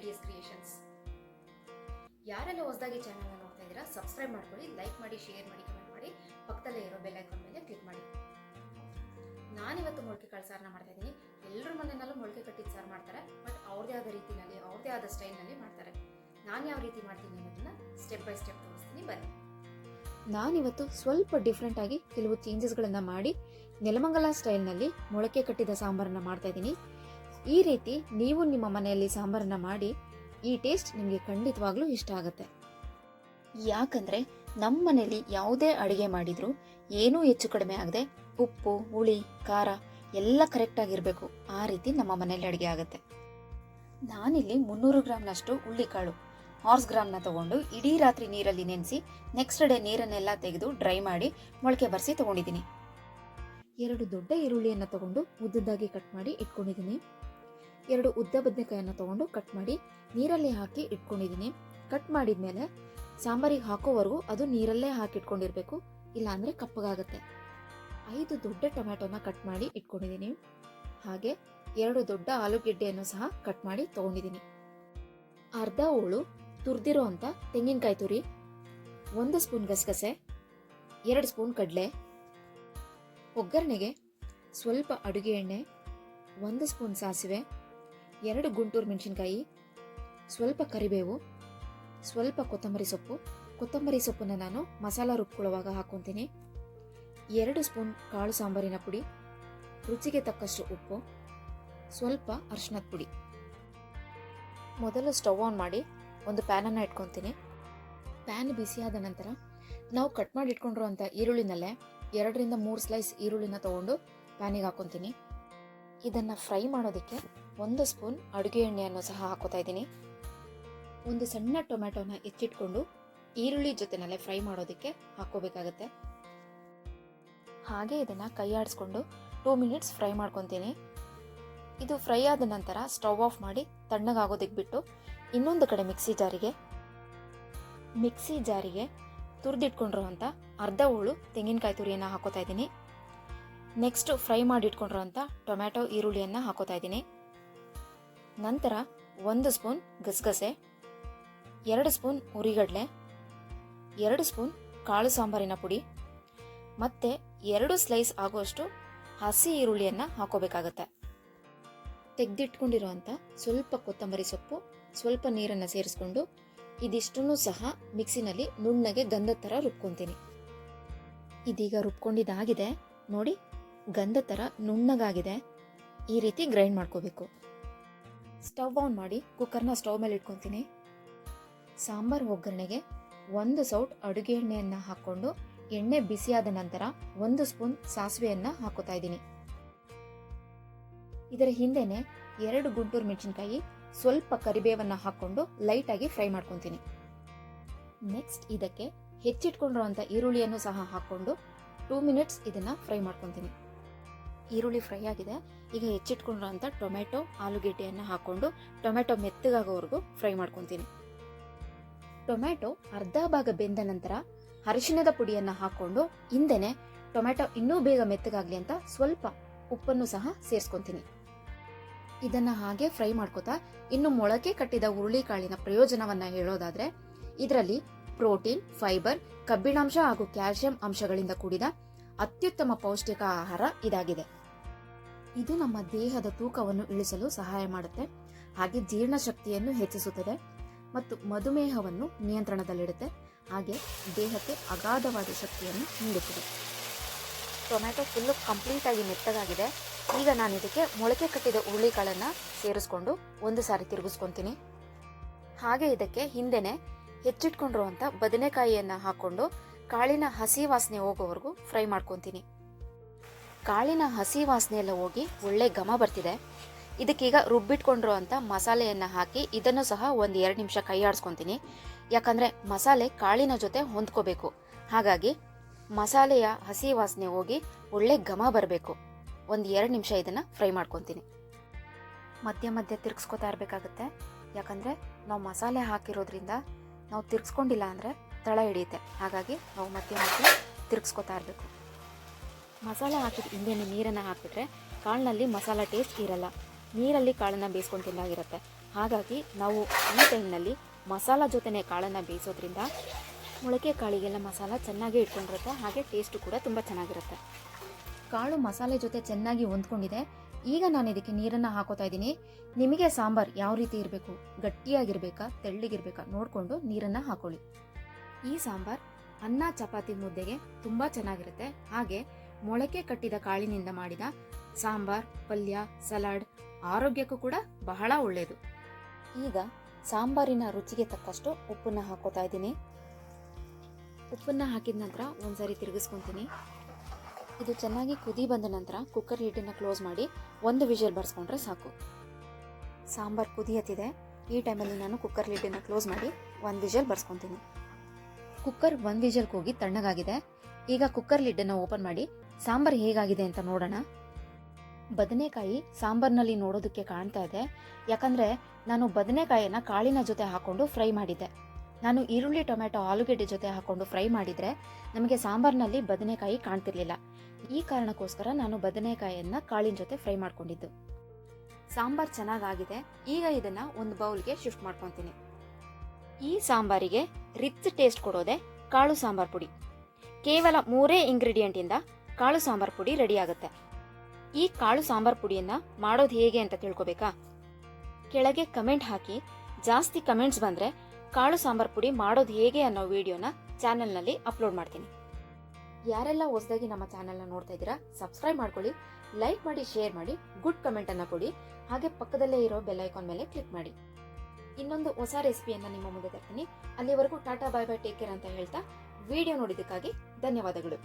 Ideas creations. ಯಾರೆಲ್ಲ ಹೊಸದಾಗಿ ಚಾನಲ್ನ ನೋಡ್ತಾ ಇದ್ದೀರಾ ಸಬ್ಸ್ಕ್ರೈಬ್ ಮಾಡ್ಕೊಳ್ಳಿ, ಲೈಕ್ ಮಾಡಿ, ಶೇರ್ ಮಾಡಿ, ಕಮೆಂಟ್ ಮಾಡಿ, ಪಕ್ಕದಲ್ಲೇ ಇರೋ ಬೆಲ್ ಐಕಾನ್ ಮೇಲೆ ಕ್ಲಿಕ್ ಮಾಡಿ. ನಾನಿವತ್ತು ಮೊಳಕೆ ಕಾಳು ಸಾರನ್ನ ಮಾಡ್ತಾ ಇದ್ದೀನಿ. ಎಲ್ಲರ ಮನೆಯಲ್ಲೂ ಮೊಳಕೆ ಕಟ್ಟಿದ ಸಾರು ಮಾಡ್ತಾರೆ, ಬಟ್ ಅವ್ರದೇ ಆದ ರೀತಿಯಲ್ಲಿ ಅವ್ರದೇ ಆದ ಸ್ಟೈಲ್ನಲ್ಲಿ ಮಾಡ್ತಾರೆ. ನಾನು ಯಾವ ರೀತಿ ಮಾಡ್ತೀನಿ ಅನ್ನೋದನ್ನ ಸ್ಟೆಪ್ ಬೈ ಸ್ಟೆಪ್ ತೋರಿಸ್ತೀನಿ, ಬನ್ನಿ. ನಾನಿವತ್ತು ಸ್ವಲ್ಪ ಡಿಫ್ರೆಂಟ್ ಆಗಿ ಕೆಲವು ಚೇಂಜಸ್ಗಳನ್ನು ಮಾಡಿ ನೆಲಮಂಗಲ ಸ್ಟೈಲ್ನಲ್ಲಿ ಮೊಳಕೆ ಕಟ್ಟಿದ ಸಾಂಬಾರನ್ನ ಮಾಡ್ತಾ ಇದ್ದೀನಿ. ಈ ರೀತಿ ನೀವು ನಿಮ್ಮ ಮನೆಯಲ್ಲಿ ಸಾಂಬಾರನ್ನ ಮಾಡಿ ಈ ಟೇಸ್ಟ್ ನಿಮಗೆ ಖಂಡಿತವಾಗ್ಲೂ ಇಷ್ಟ ಆಗುತ್ತೆ. ಯಾಕಂದ್ರೆ ನಮ್ಮ ಮನೆಯಲ್ಲಿ ಯಾವುದೇ ಅಡುಗೆ ಮಾಡಿದ್ರು ಏನೂ ಹೆಚ್ಚು ಕಡಿಮೆ ಆಗದೆ ಉಪ್ಪು, ಹುಳಿ, ಖಾರ ಎಲ್ಲ ಕರೆಕ್ಟ್ ಆಗಿರಬೇಕು. ಆ ರೀತಿ ನಮ್ಮ ಮನೆಯಲ್ಲಿ ಅಡುಗೆ ಆಗುತ್ತೆ. ನಾನಿಲ್ಲಿ 300 ಗ್ರಾಮ್ನಷ್ಟು ಹುಳ್ಳಿಕಾಳು, ಹಾರ್ಸ್ ಗ್ರಾಮ್ನ ತಗೊಂಡು ಇಡೀ ರಾತ್ರಿ ನೀರಲ್ಲಿ ನೆನೆಸಿ ನೆಕ್ಸ್ಟ್ ಡೇ ನೀರನ್ನೆಲ್ಲ ತೆಗೆದು ಡ್ರೈ ಮಾಡಿ ಮೊಳಕೆ ಬರೆಸಿ ತಗೊಂಡಿದ್ದೀನಿ. 2 ದೊಡ್ಡ ಈರುಳ್ಳಿಯನ್ನು ತಗೊಂಡು ಉದ್ದದ್ದಾಗಿ ಕಟ್ ಮಾಡಿ ಇಟ್ಕೊಂಡಿದ್ದೀನಿ. 2 ಉದ್ದ ಬದನೆಕಾಯನ್ನು ತಗೊಂಡು ಕಟ್ ಮಾಡಿ ನೀರಲ್ಲಿ ಹಾಕಿ ಇಟ್ಕೊಂಡಿದ್ದೀನಿ. ಕಟ್ ಮಾಡಿದ್ಮೇಲೆ ಸಾಂಬಾರಿಗೆ ಹಾಕೋವರೆಗೂ ಅದು ನೀರಲ್ಲೇ ಹಾಕಿ ಇಟ್ಕೊಂಡಿರ್ಬೇಕು, ಇಲ್ಲಾಂದ್ರೆ ಕಪ್ಪಗಾಗುತ್ತೆ. 5 ದೊಡ್ಡ ಟೊಮ್ಯಾಟೋನ ಕಟ್ ಮಾಡಿ ಇಟ್ಕೊಂಡಿದ್ದೀನಿ. ಹಾಗೆ 2 ದೊಡ್ಡ ಆಲೂಗೆಡ್ಡೆಯನ್ನು ಸಹ ಕಟ್ ಮಾಡಿ ತಗೊಂಡಿದ್ದೀನಿ. ಅರ್ಧ ಹೋಳು ತುರಿದಿರೋ ಅಂತ ತೆಂಗಿನಕಾಯಿ ತುರಿ, 1 ಸ್ಪೂನ್ ಗಸಗಸೆ, 2 ಸ್ಪೂನ್ ಕಡಲೆ, ಒಗ್ಗರಣೆಗೆ ಸ್ವಲ್ಪ ಅಡುಗೆ ಎಣ್ಣೆ, 1 ಸ್ಪೂನ್ ಸಾಸಿವೆ, 2 ಗುಂಟೂರು ಮೆಣಸಿನಕಾಯಿ, ಸ್ವಲ್ಪ ಕರಿಬೇವು, ಸ್ವಲ್ಪ ಕೊತ್ತಂಬರಿ ಸೊಪ್ಪು. ಕೊತ್ತಂಬರಿ ಸೊಪ್ಪನ್ನು ನಾನು ಮಸಾಲ ರುಬ್ಕೊಳ್ಳುವಾಗ ಹಾಕೊತೀನಿ. 2 ಸ್ಪೂನ್ ಕಾಳು ಸಾಂಬಾರಿನ ಪುಡಿ, ರುಚಿಗೆ ತಕ್ಕಷ್ಟು ಉಪ್ಪು, ಸ್ವಲ್ಪ ಅರಿಶಿಣದ ಪುಡಿ. ಮೊದಲು ಸ್ಟವ್ ಆನ್ ಮಾಡಿ ಒಂದು ಪ್ಯಾನನ್ನು ಇಟ್ಕೊತೀನಿ. ಪ್ಯಾನ್ ಬಿಸಿಯಾದ ನಂತರ ನಾವು ಕಟ್ ಮಾಡಿ ಇಟ್ಕೊಂಡಿರುವಂಥ ಈರುಳ್ಳಿನಲ್ಲೇ 2 ರಿಂದ 3 ಸ್ಲೈಸ್ ಈರುಳ್ಳಿನ ತಗೊಂಡು ಪ್ಯಾನಿಗೆ ಹಾಕೊತೀನಿ. ಇದನ್ನು ಫ್ರೈ ಮಾಡೋದಕ್ಕೆ 1 ಸ್ಪೂನ್ ಅಡುಗೆ ಎಣ್ಣೆಯನ್ನು ಸಹ ಹಾಕೋತಾ ಇದ್ದೀನಿ. 1 ಸಣ್ಣ ಟೊಮ್ಯಾಟೋನ ಹೆಚ್ಚಿಟ್ಕೊಂಡು ಈರುಳ್ಳಿ ಜೊತೆನಲ್ಲೇ ಫ್ರೈ ಮಾಡೋದಕ್ಕೆ ಹಾಕೋಬೇಕಾಗತ್ತೆ. ಹಾಗೆ ಇದನ್ನು ಕೈ ಆಡಿಸ್ಕೊಂಡು 2 ಮಿನಿಟ್ಸ್ ಫ್ರೈ ಮಾಡ್ಕೊತೀನಿ. ಇದು ಫ್ರೈ ಆದ ನಂತರ ಸ್ಟವ್ ಆಫ್ ಮಾಡಿ ತಣ್ಣಗಾಗೋದಕ್ಕೆ ಬಿಟ್ಟು ಇನ್ನೊಂದು ಕಡೆ ಮಿಕ್ಸಿ ಜಾರಿಗೆ ತುರಿದಿಟ್ಕೊಂಡಿರೋಂಥ ಅರ್ಧ ಹೋಳು ತೆಂಗಿನಕಾಯಿ ತುರಿಯನ್ನು ಹಾಕೋತಾ ಇದ್ದೀನಿ. ನೆಕ್ಸ್ಟ್ ಫ್ರೈ ಮಾಡಿ ಇಟ್ಕೊಂಡಿರೋಂಥ ಟೊಮ್ಯಾಟೊ ಈರುಳ್ಳಿಯನ್ನು ಹಾಕೋತಾ ಇದ್ದೀನಿ. ನಂತರ 1 ಸ್ಪೂನ್ ಗಸಗಸೆ, 2 ಸ್ಪೂನ್ ಹುರಿಗಡಲೆ, 2 ಸ್ಪೂನ್ ಕಾಳು ಸಾಂಬಾರಿನ ಪುಡಿ ಮತ್ತೆ 2 ಸ್ಲೈಸ್ ಆಗುವಷ್ಟು ಹಸಿ ಈರುಳ್ಳಿಯನ್ನು ಹಾಕೋಬೇಕಾಗತ್ತೆ. ತೆಗೆದಿಟ್ಕೊಂಡಿರುವಂಥ ಸ್ವಲ್ಪ ಕೊತ್ತಂಬರಿ ಸೊಪ್ಪು, ಸ್ವಲ್ಪ ನೀರನ್ನು ಸೇರಿಸ್ಕೊಂಡು ಇದಿಷ್ಟನ್ನು ಸಹ ಮಿಕ್ಸಿನಲ್ಲಿ ನುಣ್ಣಗೆ ಗಂಧದ ಥರ ರುಬ್ಕೊತೀನಿ. ಇದೀಗ ರುಬ್ಕೊಂಡಿದ್ದಾಗಿದೆ ನೋಡಿ, ಗಂಧದ ಥರ ನುಣ್ಣಗಾಗಿದೆ. ಈ ರೀತಿ ಗ್ರೈಂಡ್ ಮಾಡ್ಕೋಬೇಕು. ಸ್ಟವ್ ಆನ್ ಮಾಡಿ ಕುಕ್ಕರ್ನ ಸ್ಟವ್ ಮೇಲೆ ಇಟ್ಕೊತೀನಿ. ಸಾಂಬಾರು ಒಗ್ಗರಣೆಗೆ 1 ಸೌಟ್ ಅಡುಗೆ ಎಣ್ಣೆಯನ್ನು ಹಾಕ್ಕೊಂಡು ಎಣ್ಣೆ ಬಿಸಿಯಾದ ನಂತರ 1 ಸ್ಪೂನ್ ಸಾಸಿವೆಯನ್ನು ಹಾಕೋತಾ ಇದ್ದೀನಿ. ಇದರ ಹಿಂದೆನೆ 2 ಗುಂಟೂರು ಮೆಣಸಿನಕಾಯಿ, ಸ್ವಲ್ಪ ಕರಿಬೇವನ್ನು ಹಾಕೊಂಡು ಲೈಟಾಗಿ ಫ್ರೈ ಮಾಡ್ಕೊತೀನಿ. ನೆಕ್ಸ್ಟ್ ಇದಕ್ಕೆ ಹೆಚ್ಚಿಟ್ಕೊಂಡಿರುವಂಥ ಈರುಳ್ಳಿಯನ್ನು ಸಹ ಹಾಕೊಂಡು 2 ಮಿನಿಟ್ಸ್ ಇದನ್ನ ಫ್ರೈ ಮಾಡ್ಕೊತೀನಿ. ಈರುಳ್ಳಿ ಫ್ರೈ ಆಗಿದೆ. ಈಗ ಹೆಚ್ಚಿಟ್ಕೊಂಡಿರುವಂಥ ಟೊಮೆಟೊ, ಆಲೂಗೆಡ್ಡೆಯನ್ನು ಹಾಕೊಂಡು ಟೊಮೆಟೊ ಮೆತ್ತಗಾಗೋವರೆಗೂ ಫ್ರೈ ಮಾಡ್ಕೊತೀನಿ. ಟೊಮೆಟೊ ಅರ್ಧ ಭಾಗ ಬೆಂದ ನಂತರ ಅರಿಶಿಣದ ಪುಡಿಯನ್ನು ಹಾಕೊಂಡು ಹಿಂದೆನೆ ಟೊಮೆಟೊ ಇನ್ನೂ ಬೇಗ ಮೆತ್ತಗಾಗ್ಲಿ ಅಂತ ಸ್ವಲ್ಪ ಉಪ್ಪನ್ನು ಸಹ ಸೇರಿಸ್ಕೊತೀನಿ. ಇದನ್ನ ಹಾಗೆ ಫ್ರೈ ಮಾಡ್ಕೋತಾ ಇನ್ನು ಮೊಳಕೆ ಕಟ್ಟಿದ ಹುರುಳಿಕಾಳಿನ ಪ್ರಯೋಜನವನ್ನ ಹೇಳೋದಾದ್ರೆ ಇದರಲ್ಲಿ ಪ್ರೋಟೀನ್, ಫೈಬರ್, ಕಬ್ಬಿಣಾಂಶ ಹಾಗೂ ಕ್ಯಾಲ್ಸಿಯಂ ಅಂಶಗಳಿಂದ ಕೂಡಿದ ಅತ್ಯುತ್ತಮ ಪೌಷ್ಟಿಕ ಆಹಾರ ಇದಾಗಿದೆ. ಇದು ನಮ್ಮ ದೇಹದ ತೂಕವನ್ನು ಇಳಿಸಲು ಸಹಾಯ ಮಾಡುತ್ತೆ, ಹಾಗೆ ಜೀರ್ಣಶಕ್ತಿಯನ್ನು ಹೆಚ್ಚಿಸುತ್ತದೆ ಮತ್ತು ಮಧುಮೇಹವನ್ನು ನಿಯಂತ್ರಣದಲ್ಲಿಡುತ್ತೆ, ಹಾಗೆ ದೇಹಕ್ಕೆ ಅಗಾಧವಾದ ಶಕ್ತಿಯನ್ನು ನೀಡುತ್ತದೆ. ಟೊಮ್ಯಾಟೊ ಫುಲ್ಲು ಕಂಪ್ಲೀಟ್ ಆಗಿ ಮೆತ್ತಗಾಗಿದೆ. ಈಗ ನಾನು ಇದಕ್ಕೆ ಮೊಳಕೆ ಕಟ್ಟಿದ ಹುರುಳಿಕಾಳನ್ನು ಸೇರಿಸ್ಕೊಂಡು 1 ಸಾರಿ ತಿರುಗಿಸ್ಕೊತೀನಿ. ಹಾಗೆ ಇದಕ್ಕೆ ಹಿಂದೆನೆ ಹೆಚ್ಚಿಟ್ಕೊಂಡಿರುವಂಥ ಬದನೆಕಾಯಿಯನ್ನು ಹಾಕೊಂಡು ಕಾಳಿನ ಹಸಿ ವಾಸನೆ ಹೋಗೋವರೆಗೂ ಫ್ರೈ ಮಾಡ್ಕೊತೀನಿ. ಕಾಳಿನ ಹಸಿ ವಾಸನೆ ಎಲ್ಲ ಹೋಗಿ ಒಳ್ಳೆ ಘಮ ಬರ್ತಿದೆ. ಇದಕ್ಕೀಗ ರುಬ್ಬಿಟ್ಕೊಂಡಿರುವಂಥ ಮಸಾಲೆಯನ್ನು ಹಾಕಿ ಇದನ್ನು ಸಹ 1-2 ನಿಮಿಷ ಕೈ ಆಡಿಸ್ಕೊತೀನಿ. ಯಾಕಂದರೆ ಮಸಾಲೆ ಕಾಳಿನ ಜೊತೆ ಹೊಂದ್ಕೋಬೇಕು. ಹಾಗಾಗಿ ಮಸಾಲೆಯ ಹಸಿ ವಾಸನೆ ಹೋಗಿ ಒಳ್ಳೆ ಘಮ ಬರಬೇಕು. 1-2 ನಿಮಿಷ ಇದನ್ನು ಫ್ರೈ ಮಾಡ್ಕೊತೀನಿ. ಮಧ್ಯ ತಿರ್ಗಿಸ್ಕೊತಾ ಇರಬೇಕಾಗುತ್ತೆ. ಯಾಕಂದರೆ ನಾವು ಮಸಾಲೆ ಹಾಕಿರೋದ್ರಿಂದ ನಾವು ತಿರ್ಗಿಸ್ಕೊಂಡಿಲ್ಲ ಅಂದರೆ ತಳ ಹಿಡಿಯುತ್ತೆ. ಹಾಗಾಗಿ ನಾವು ಮಧ್ಯ ತಿರ್ಗಿಸ್ಕೊತಾ ಇರಬೇಕು. ಮಸಾಲೆ ಹಾಕಿದ ಹಿಂದೆ ನೀರನ್ನು ಹಾಕಿಬಿಟ್ರೆ ಕಾಳಿನಲ್ಲಿ ಮಸಾಲ ಟೇಸ್ಟ್ ಇರಲ್ಲ. ನೀರಲ್ಲಿ ಕಾಳನ್ನು ಬೇಯಿಸ್ಕೊಂಡು ತಿಂದಾಗಿರುತ್ತೆ. ಹಾಗಾಗಿ ನಾವು ಈ ಟೈಮ್ನಲ್ಲಿ ಮಸಾಲ ಜೊತೆನೇ ಕಾಳನ್ನು ಬೇಯಿಸೋದ್ರಿಂದ ಮೊಳಕೆ ಕಾಳಿಗೆಲ್ಲ ಮಸಾಲ ಚೆನ್ನಾಗಿ ಇಟ್ಕೊಂಡಿರುತ್ತೆ, ಹಾಗೆ ಟೇಸ್ಟು ಕೂಡ ತುಂಬ ಚೆನ್ನಾಗಿರುತ್ತೆ. ಕಾಳು ಮಸಾಲೆ ಜೊತೆ ಚೆನ್ನಾಗಿ ಹೊಂದ್ಕೊಂಡಿದೆ. ಈಗ ನಾನು ಇದಕ್ಕೆ ನೀರನ್ನು ಹಾಕೋತಾ ಇದ್ದೀನಿ. ನಿಮಗೆ ಸಾಂಬಾರ್ ಯಾವ ರೀತಿ ಇರಬೇಕು, ಗಟ್ಟಿಯಾಗಿರ್ಬೇಕಾ ತೆಳ್ಳಗಿರ್ಬೇಕಾ ನೋಡಿಕೊಂಡು ನೀರನ್ನು ಹಾಕೊಳ್ಳಿ. ಈ ಸಾಂಬಾರ್ ಅನ್ನ ಚಪಾತಿ ಮುದ್ದೆಗೆ ತುಂಬ ಚೆನ್ನಾಗಿರುತ್ತೆ. ಹಾಗೆ ಮೊಳಕೆ ಕಟ್ಟಿದ ಕಾಳಿನಿಂದ ಮಾಡಿದ ಸಾಂಬಾರ್, ಪಲ್ಯ, ಸಲಾಡ್ ಆರೋಗ್ಯಕ್ಕೂ ಕೂಡ ಬಹಳ ಒಳ್ಳೆಯದು. ಈಗ ಸಾಂಬಾರಿನ ರುಚಿಗೆ ತಕ್ಕಷ್ಟು ಉಪ್ಪನ್ನು ಹಾಕೋತಾ ಇದ್ದೀನಿ. ಉಪ್ಪನ್ನು ಹಾಕಿದ ನಂತರ ಒಂದ್ಸರಿ ತಿರುಗಿಸ್ಕೊತೀನಿ. ಇದು ಚೆನ್ನಾಗಿ ಕುದಿ ಬಂದ ನಂತರ ಕುಕ್ಕರ್ ಲಿಡ್ಡನ್ನು ಕ್ಲೋಸ್ ಮಾಡಿ 1 ವಿಷಲ್ ಬರ್ಸ್ಕೊಂಡ್ರೆ ಸಾಕು. ಸಾಂಬಾರ್ ಕುದಿಯತ್ತಿದೆ. ಈ ಟೈಮಲ್ಲಿ ನಾನು ಕುಕ್ಕರ್ ಲಿಡ್ಡನ್ನು ಕ್ಲೋಸ್ ಮಾಡಿ 1 ವಿಷಲ್ ಬರ್ಸ್ಕೊತೀನಿ. ಕುಕ್ಕರ್ 1 ವಿಷಲ್ ಕೂಗಿ ತಣ್ಣಗಾಗಿದೆ. ಈಗ ಕುಕ್ಕರ್ ಲಿಡ್ಡನ್ನು ಓಪನ್ ಮಾಡಿ ಸಾಂಬಾರ್ ಹೇಗಾಗಿದೆ ಅಂತ ನೋಡೋಣ. ಬದನೆಕಾಯಿ ಸಾಂಬಾರ್ನಲ್ಲಿ ನೋಡೋದಕ್ಕೆ ಕಾಣ್ತಾ ಇದೆ, ಯಾಕಂದರೆ ನಾನು ಬದನೆಕಾಯಿಯನ್ನು ಕಾಳಿನ ಜೊತೆ ಹಾಕ್ಕೊಂಡು ಫ್ರೈ ಮಾಡಿದ್ದೆ. ನಾನು ಈರುಳ್ಳಿ, ಟೊಮೆಟೊ, ಆಲೂಗೆಡ್ಡೆ ಜೊತೆ ಹಾಕ್ಕೊಂಡು ಫ್ರೈ ಮಾಡಿದರೆ ನಮಗೆ ಸಾಂಬಾರ್ನಲ್ಲಿ ಬದನೆಕಾಯಿ ಕಾಣ್ತಿರ್ಲಿಲ್ಲ. ಈ ಕಾರಣಕ್ಕೋಸ್ಕರ ನಾನು ಬದನೆಕಾಯಿಯನ್ನು ಕಾಳಿನ ಜೊತೆ ಫ್ರೈ ಮಾಡ್ಕೊಂಡಿದ್ದು. ಸಾಂಬಾರ್ ಚೆನ್ನಾಗಾಗಿದೆ. ಈಗ ಇದನ್ನು ಒಂದು ಬೌಲ್ಗೆ ಶಿಫ್ಟ್ ಮಾಡ್ಕೊತೀನಿ. ಈ ಸಾಂಬಾರಿಗೆ ರಿಚ್ ಟೇಸ್ಟ್ ಕೊಡೋದೆ ಕಾಳು ಸಾಂಬಾರ್ ಪುಡಿ. ಕೇವಲ 3 ಇಂಗ್ರೀಡಿಯೆಂಟಿಂದ ಕಾಳು ಸಾಂಬಾರ್ ಪುಡಿ ರೆಡಿ ಆಗುತ್ತೆ. ಈ ಕಾಳು ಸಾಂಬಾರ್ ಪುಡಿಯನ್ನು ಮಾಡೋದು ಹೇಗೆ ಅಂತ ತಿಳ್ಕೊಬೇಕಾ? ಕೆಳಗೆ ಕಮೆಂಟ್ ಹಾಕಿ. ಜಾಸ್ತಿ ಕಮೆಂಟ್ಸ್ ಬಂದರೆ ಕಾಳು ಸಾಂಬಾರ್ ಪುಡಿ ಮಾಡೋದು ಹೇಗೆ ಅನ್ನೋ ವಿಡಿಯೋನ ಚಾನಲ್ನಲ್ಲಿ ಅಪ್ಲೋಡ್ ಮಾಡ್ತೀನಿ. ಯಾರೆಲ್ಲ ಹೊಸದಾಗಿ ನಮ್ಮ ಚಾನಲ್ನ ನೋಡ್ತಾ ಇದ್ದೀರಾ ಸಬ್ಸ್ಕ್ರೈಬ್ ಮಾಡ್ಕೊಳ್ಳಿ, ಲೈಕ್ ಮಾಡಿ, ಶೇರ್ ಮಾಡಿ, ಗುಡ್ ಕಮೆಂಟನ್ನು ಕೊಡಿ. ಹಾಗೆ ಪಕ್ಕದಲ್ಲೇ ಇರೋ ಬೆಲ್ ಐಕಾನ್ ಮೇಲೆ ಕ್ಲಿಕ್ ಮಾಡಿ. ಇನ್ನೊಂದು ಹೊಸ ರೆಸಿಪಿಯನ್ನು ನಿಮ್ಮ ಮುಂದೆ ತರ್ತೀನಿ. ಅಲ್ಲಿವರೆಗೂ Tata, bye bye, take care ಅಂತ ಹೇಳ್ತಾ ವಿಡಿಯೋ ನೋಡಿದ್ದಕ್ಕಾಗಿ ಧನ್ಯವಾದಗಳು.